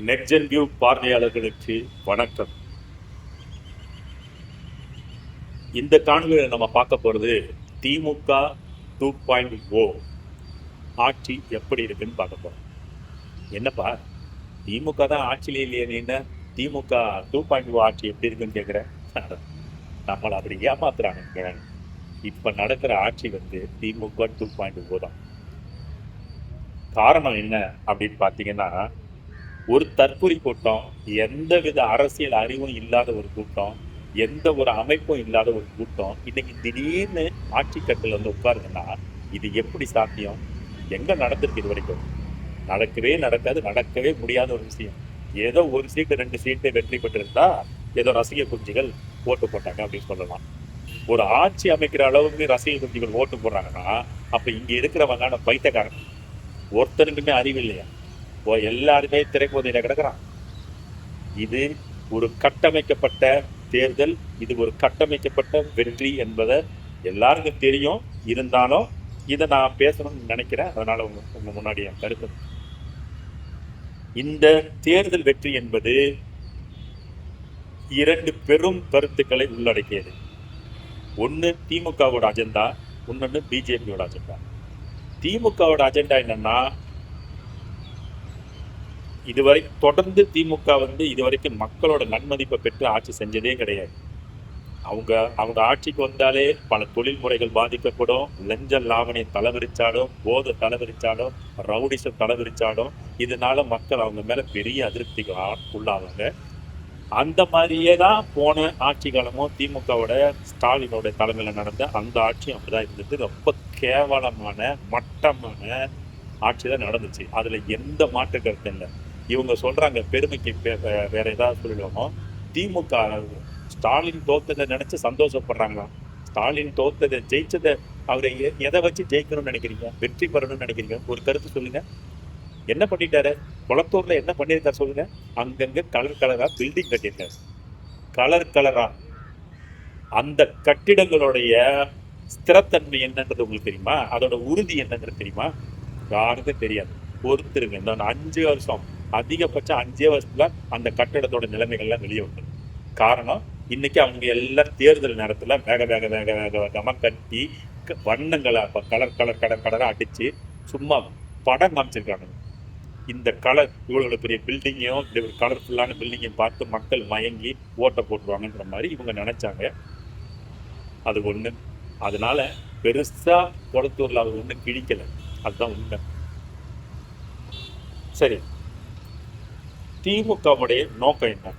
நெக்ஜன் view பார்வையாளர்களுக்கு வணக்கம். இந்த காணொலியில் நம்ம பார்க்க போகிறது திமுக 2.0 ஆட்சி எப்படி இருக்குன்னு பார்க்க போகிறோம். என்னப்பா திமுக தான் ஆட்சியிலே இல்லையே, நீங்க திமுக 2.0 ஆட்சி எப்படி இருக்குன்னு கேட்குறேன். நம்மளை அப்படி ஏமாத்துறாங்க. இப்போ நடக்கிற ஆட்சி திமுக 2.0 தான். காரணம் என்ன அப்படின்னு பார்த்தீங்கன்னா, ஒரு தற்கொலை கூட்டம், எந்தவித அரசியல் அறிவும் இல்லாத ஒரு கூட்டம், எந்த ஒரு அமைப்பும் இல்லாத ஒரு கூட்டம் இன்னைக்கு திடீர்னு ஆட்சி கட்டில் உட்காருங்கன்னா இது எப்படி சாத்தியம்? எங்க நடந்திருக்கு இது வரைக்கும்? நடக்கவே முடியாத ஒரு விஷயம். ஏதோ ஒரு சீட்டு 2 சீட்டு வெற்றி பெற்றிருந்தா ஏதோ ரசிக குஞ்சுகள் ஓட்டு போட்டாங்க அப்படின்னு சொல்லலாம். ஒரு ஆட்சி அமைக்கிற அளவுக்கு ரசிக குஞ்சுகள் ஓட்டு போடுறாங்கன்னா அப்ப இங்க இருக்கிறவங்க பைத்தியக்காரன், ஒருத்தனுக்குமே அறிவு இல்லையா? எல்லாருமே திரைப்போதையில கிடக்குறான். இது ஒரு கட்டமைக்கப்பட்ட தேர்தல், இது ஒரு கட்டமைக்கப்பட்ட வெற்றி என்பதை எல்லாருக்கும் தெரியும். இருந்தாலும் இதை நான் பேசணும்னு நினைக்கிறேன். அதனால உங்க முன்னாடி என் கருத்து. இந்த தேர்தல் வெற்றி என்பது 2 பெரும் கருத்துக்களை உள்ளடக்கியது. ஒன்று திமுகவோட அஜெண்டா, இன்னொன்று பிஜேபியோட அஜெண்டா. திமுகவோட அஜெண்டா என்னன்னா, இதுவரை தொடர்ந்து திமுக இதுவரைக்கும் மக்களோட நன்மதிப்பை பெற்று ஆட்சி செஞ்சதே கிடையாது. அவங்க ஆட்சிக்கு வந்தாலே பல தொழில் முறைகள் பாதிக்கப்படும், லஞ்ச லாவணியம் தலைவிரிச்சாலும், போதை தலைவிரிச்சாலும், ரவுடிசம் தலைவிரிச்சாலும், இதனால மக்கள் அவங்க மேல பெரிய அதிருப்திக்கு உள்ளாவாங்க. அந்த மாதிரியே தான் போன ஆட்சி காலமும் திமுகவோட ஸ்டாலினோட தலைமையில நடந்த அந்த ஆட்சி அப்படிதான் இருந்தது. ரொம்ப கேவலமான மட்டமான ஆட்சி தான் நடந்துச்சு. அதுல எந்த மாற்று கருத்து இல்லை. இவங்க சொல்றாங்க பெருமைக்கு வேற ஏதாவது சொல்லிடுவோமோ, திமுக ஸ்டாலின் தோத்ததை நினைச்சு சந்தோஷப்படுறாங்களா? ஸ்டாலின் தோத்ததை ஜெயிச்சதை அவரை எதை வச்சு ஜெயிக்கணும்னு நினைக்கிறீங்க? வெற்றி பெறணும்னு நினைக்கிறீங்க? ஒரு கருத்து சொல்லுங்க. என்ன பண்ணிட்டாரு? குளத்தூர்ல என்ன பண்ணியிருக்காரு சொல்லுங்க. அங்கங்க கலர் கலரா பில்டிங் கட்டியிருக்காரு. கலர் கலரா அந்த கட்டிடங்களுடைய ஸ்திரத்தன்மை என்னன்றது உங்களுக்கு தெரியுமா? அதோட உறுதி என்னன்றது தெரியுமா? யாருக்கும் தெரியாது. பொறுத்திருங்க. இந்த 5 வருஷம், அதிகபட்சம் 5 வருஷத்துல அந்த கட்டிடத்தோட நிலைமைகள்லாம் வெளியே வந்து. காரணம், இன்னைக்கு அவங்க எல்லாம் தேர்தல் நேரத்துல வேக வேக வேக வேக வேகமா கட்டி வண்ணங்களை கலரா அடிச்சு சும்மா படம் காமிச்சிருக்காங்க. இந்த கலர் இவ்வளவு பெரிய பில்டிங்கையும் இப்படி ஒரு கலர்ஃபுல்லான பில்டிங்கையும் பார்த்து மக்கள் மயங்கி ஓட்டை போட்டுருவாங்கன்ற மாதிரி இவங்க நினைச்சாங்க. அது ஒண்ணு. அதனால பெருசா குளத்தூர்ல அவர் ஒண்ணு கிழிக்கல. அதுதான் உண்மை. சரி, திமுகவுடைய நோக்கம் என்ன?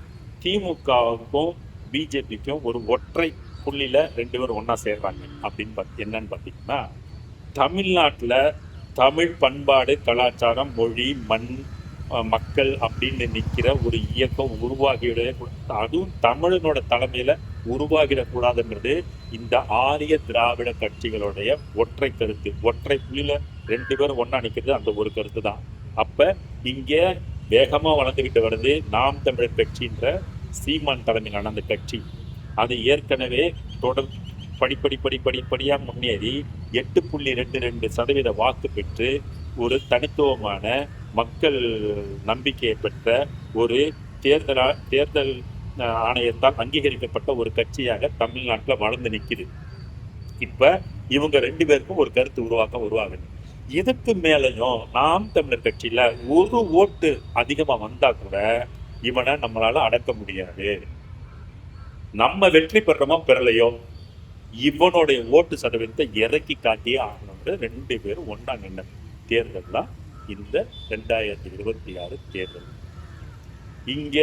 திமுகவுக்கும் பிஜேபிக்கும் ஒரு ஒற்றை புள்ளியில 2 பேரும் ஒன்னா சேர்றாங்க அப்படின்னு என்னன்னு பார்த்தீங்கன்னா, தமிழ்நாட்டில் தமிழ் பண்பாடு, கலாச்சாரம், மொழி, மண், மக்கள் அப்படின்னு நிற்கிற ஒரு இயக்கம் உருவாகிட, அதுவும் தமிழனோட தலைமையில உருவாகிடக்கூடாதுன்றது இந்த ஆரிய திராவிட கட்சிகளுடைய ஒற்றை கருத்து. ஒற்றை புள்ளியில 2 பேரும் ஒன்னா நிற்கிறது அந்த ஒரு கருத்து தான். அப்ப இங்க வேகமா வளர்ந்துகிட்டு வருது நாம் தமிழர் கட்சின்ற சீமான் தலைமையிலான அந்த கட்சி. அது ஏற்கனவே தொடர் படிப்படியா முன்னேறி 8.22% வாக்கு பெற்று ஒரு தனித்துவமான மக்கள் நம்பிக்கையை பெற்ற ஒரு தேர்தல் ஆணையத்தால் அங்கீகரிக்கப்பட்ட ஒரு கட்சியாக தமிழ்நாட்டில் வளர்ந்து நிற்குது. இப்ப இவங்க 2 பேருக்கும் ஒரு கருத்து உருவாகுது. இதுக்கு மேலையும் நாம் தமிழர் கட்சியில ஒரு ஓட்டு அதிகமா வந்தா கூட இவனை நம்மளால அடக்க முடியாது. நம்ம வெற்றி பெறமோ பெறலையோ இவனுடைய ஓட்டு சதவீதத்தை இறக்கி காட்டியே ஆகணும்னு 2 பேரும் ஒன்னா நின்ன தேர்தல் தான் இந்த 2026 தேர்தல். இங்க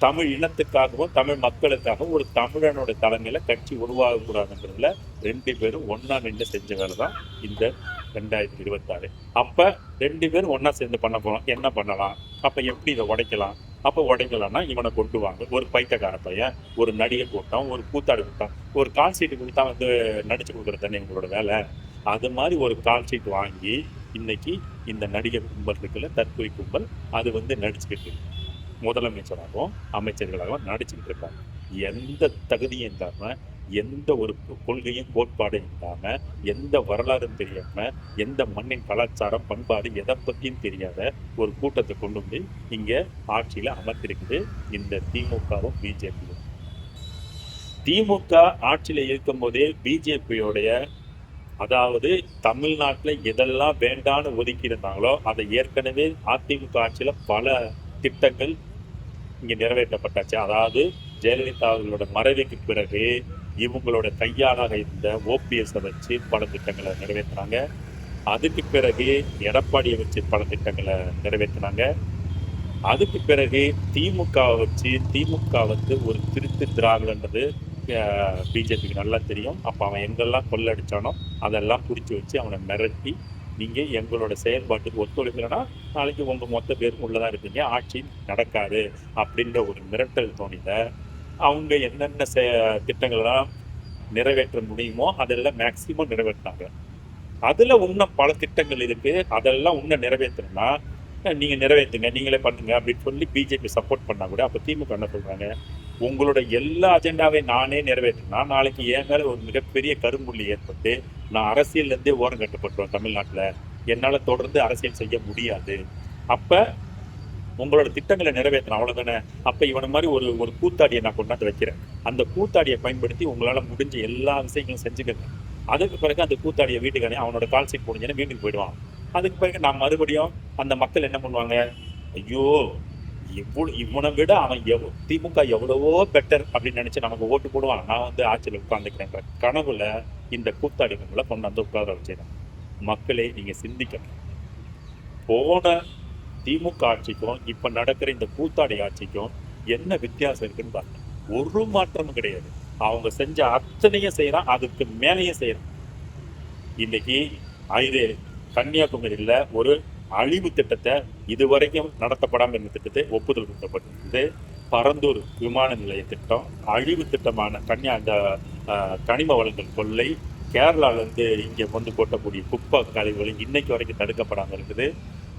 தமிழ் இனத்துக்காகவும் தமிழ் மக்களுக்காகவும் ஒரு தமிழனோட தலைமையில கட்சி உருவாகக்கூடாதுன்றதுல 2 பேரும் ஒன்னா நின்று செஞ்ச வேலை தான் இந்த 2026. அப்ப 2 பேரும் ஒன்னா சேர்ந்து பண்ண போறோம். என்ன பண்ணலாம்? அப்ப எப்படி இதை உடைக்கலாம்? அப்ப உடைக்கலாம்னா இவனை கொண்டு வாங்க. ஒரு பைத்தியக்கார பையன், ஒரு நடிகை கூட்டம், ஒரு கூத்தாடு கூட்டம், ஒரு கால் சீட்டு கொடுத்தா நடிச்சு கொடுக்குறது தானே உங்களோட வேலை. அது மாதிரி ஒரு கால் சீட் வாங்கி இன்னைக்கு இந்த நடிகர் கும்பல் இருக்குல்ல, தற்கொலை கும்பல், அது நடிச்சுக்கிட்டு முதலமைச்சராகவும் அமைச்சர்களாகவும் நடிச்சுக்கிட்டு இருக்காங்க. எந்த தகுதியும் இல்லாம எந்த ஒரு கொள்கையும் கோட்பாடும் இல்லாம, எந்த வரலாறும் தெரியாம, எந்த மண்ணின் கலாச்சாரம், பண்பாடு எதை பத்தியும் தெரியாத ஒரு கூட்டத்தை கொண்டு வந்து இங்க ஆட்சியில அமர்த்திருக்குது இந்த திமுகவும், பிஜேபியும். திமுக ஆட்சியில இருக்கும்போதே பிஜேபியோடைய, அதாவது தமிழ்நாட்டுல எதெல்லாம் வேண்டான்னு ஒதுக்கி இருந்தாங்களோ அதை ஏற்கனவே அதிமுக ஆட்சியில பல திட்டங்கள் இங்க நிறைவேற்றப்பட்டாச்சு. அதாவது ஜெயலலிதா அவர்களோட மறைவுக்கு பிறகு இவங்களோட கையாளாக இருந்த ஓபிஎஸ் வச்சு பல திட்டங்களை நிறைவேற்றினாங்க. அதுக்கு பிறகு எடப்பாடியை வச்சு பல திட்டங்களை நிறைவேற்றினாங்க. அதுக்கு பிறகு திமுகவை வச்சு, திமுக வந்து ஒரு திருட்டு திராவிடன்றது பிஜேபிக்கு நல்லா தெரியும். அப்போ அவன் எங்கெல்லாம் கொள்ளடிச்சானோ அதெல்லாம் பிடிச்சி வச்சு அவனை மிரட்டி, நீங்கள் எங்களோட செயல்பாட்டுக்கு ஒத்துழைக்கலைன்னா நாளைக்கு உங்கள் மொத்த பேரும் உள்ளதான் இருப்பீங்க, ஆட்சி நடக்காது அப்படின்ற ஒரு மிரட்டல் தோணில அவங்க என்னென்ன திட்டங்கள்லாம் நிறைவேற்ற முடியுமோ அதெல்லாம் மேக்சிமம் நிறைவேற்றினாங்க. அதுல இன்னும் பல திட்டங்கள் இருக்கு, அதெல்லாம் இன்னும் நிறைவேற்றணும்னா நீங்க நிறைவேற்றுங்க, நீங்களே பண்ணுங்க அப்படின்னு சொல்லி பிஜேபி சப்போர்ட் பண்ணா கூட அப்ப திமுக என்ன சொல்றாங்க, உங்களோட எல்லா அஜெண்டாவையும் நானே நிறைவேற்றினா நாளைக்கு என் மேல ஒரு மிகப்பெரிய கரும்புள்ளி ஏற்பட்டு நான் அரசியல்ல இருந்தே ஓரம் கட்டுப்பட்டுருவேன், தமிழ்நாட்டுல என்னால தொடர்ந்து அரசியல் செய்ய முடியாது, அப்ப உங்களோட திட்டங்களை நிறைவேற்றணும் அவ்வளவுதானே. அப்ப இவனை மாதிரி ஒரு ஒரு கூத்தாடியை நான் கொண்டாந்து வைக்கிறேன், அந்த கூத்தாடியை பயன்படுத்தி உங்களால முடிஞ்ச எல்லா விஷயங்களும் செஞ்சுக்கங்க. அதுக்கு பிறகு அந்த கூத்தாடியை வீட்டுக்கானே அவனோட கால் சீட் முடிஞ்சேன்னு வீட்டுக்கு போயிடுவான். அதுக்கு பிறகு நான் மறுபடியும் அந்த மக்கள் என்ன பண்ணுவாங்க, ஐயோ இவனை விட அவன் திமுக எவ்வளவோ பெட்டர் அப்படின்னு நினைச்சு நமக்கு ஓட்டு போடுவான், நான் வந்து ஆட்சியில் உட்கார்ந்துக்கிறேன் கனவுல இந்த கூத்தாடிகளை கொண்டாந்து உட்கார வச்சிடறேன். மக்களே நீங்க சிந்திக்கணும், போன திமுக ஆட்சிக்கும் இப்ப நடக்கிற இந்த கூத்தாடி ஆட்சிக்கும் என்ன வித்தியாசம் இருக்குன்னு பாருங்க. ஒரு மாற்றமும் கிடையாது. அவங்க செஞ்ச அத்தனையும் செய்யறான், அதுக்கு மேலேயும் செய்யறான். இன்னைக்கு இது கன்னியாகுமரியில ஒரு அழிவு திட்டத்தை இதுவரைக்கும் நடத்தப்படாமல் இருந்த திட்டத்தை ஒப்புதல் கொடுக்கப்பட்டிருந்தது. பரந்தூர் விமான நிலைய திட்டம் அழிவு திட்டமான இந்த கனிம வளங்கள் கொள்ளை, கேரளால இருந்து இங்க வந்து கொட்டக்கூடிய குப்பை கழிவுகள் இன்னைக்கு வரைக்கும் தடுக்கப்படாமல் இருக்குது.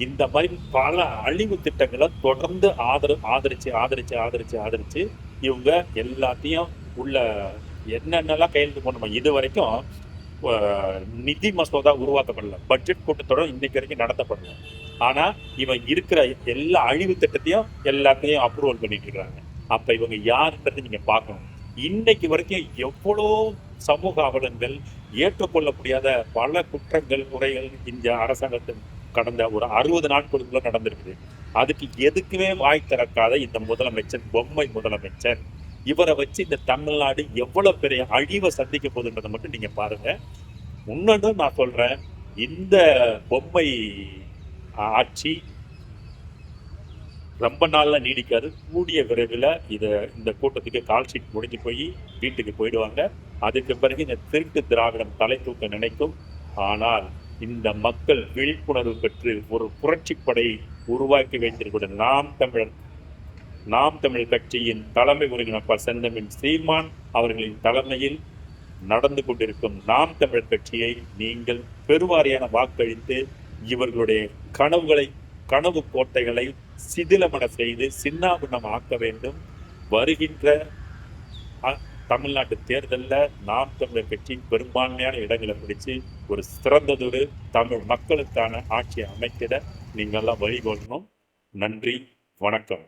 இந்த மாதிரி பல அழிவு திட்டங்களை தொடர்ந்து ஆதரிச்சு ஆதரிச்சு ஆதரிச்சு ஆதரிச்சு இவங்க எல்லாத்தையும் உள்ள என்னென்னலாம் கையெழுத்து போடணுமா இது வரைக்கும் நிதி மசோதா உருவாக்கப்படல, பட்ஜெட் கூட்டத்தொடர் இன்னைக்கு வரைக்கும் நடத்தப்படல. ஆனா இவன் இருக்கிற எல்லா அழிவு திட்டத்தையும் எல்லாத்தையும் அப்ரூவல் பண்ணிட்டு இருக்காங்க. அப்ப இவங்க யாருன்றது நீங்க பார்க்கணும். இன்னைக்கு வரைக்கும் எவ்வளோ சமூக அவலங்கள், ஏற்றுக்கொள்ள முடியாத பல குற்றங்கள் குறைகள் இந்த அரசாங்கத்தின் கடந்த ஒரு 60 நாட்களுக்குள்ள நடந்திருக்குது. அதுக்கு எதுக்குமே வாய் திறக்காத இந்த முதலமைச்சர், பொம்மை முதலமைச்சர், இவரை வச்சு இந்த தமிழ்நாடு எவ்வளவு பெரிய அழிவை சந்திக்க போகுதுன்றதை மட்டும் நீங்க பாருங்க. இன்னொன்னு நான் சொல்றேன், இந்த பொம்மை ஆட்சி ரொம்ப நாள்ல நீடிக்காது. கூடிய விரைவில் இந்த கூட்டத்துக்கு கால் ஷீட் முடிஞ்சு போய் வீட்டுக்கு போயிடுவாங்க. அதுக்கு பிறகு இந்த திருட்டு திராவிடம் தலை தூக்க நினைக்கும். ஆனால் இந்த மக்கள் விழிப்புணர்வு பெற்று ஒரு புரட்சிப்படை உருவாக்கி வைத்திருக்கிற நாம் தமிழர் கட்சியின் தலைமை ஒருங்கிணைப்பாளர் செந்தமிழ் சீமான் அவர்களின் தலைமையில் நடந்து கொண்டிருக்கும் நாம் தமிழர் கட்சியை நீங்கள் பெருவாரியான வாக்களித்து இவர்களுடைய கனவு கோட்டைகளை சிதிலமட செய்து சின்னாபின்னம் ஆக்க வேண்டும். வருகின்ற தமிழ்நாட்டு தேர்தலில் நாம் தமிழர் கட்சி பெரும்பான்மையான இடங்களை பிடிச்சு ஒரு சிறந்ததொரு தமிழ் மக்களுக்கான ஆட்சியை அமைத்திட நீங்கள்லாம் வழிகொள்ளணும். நன்றி, வணக்கம்.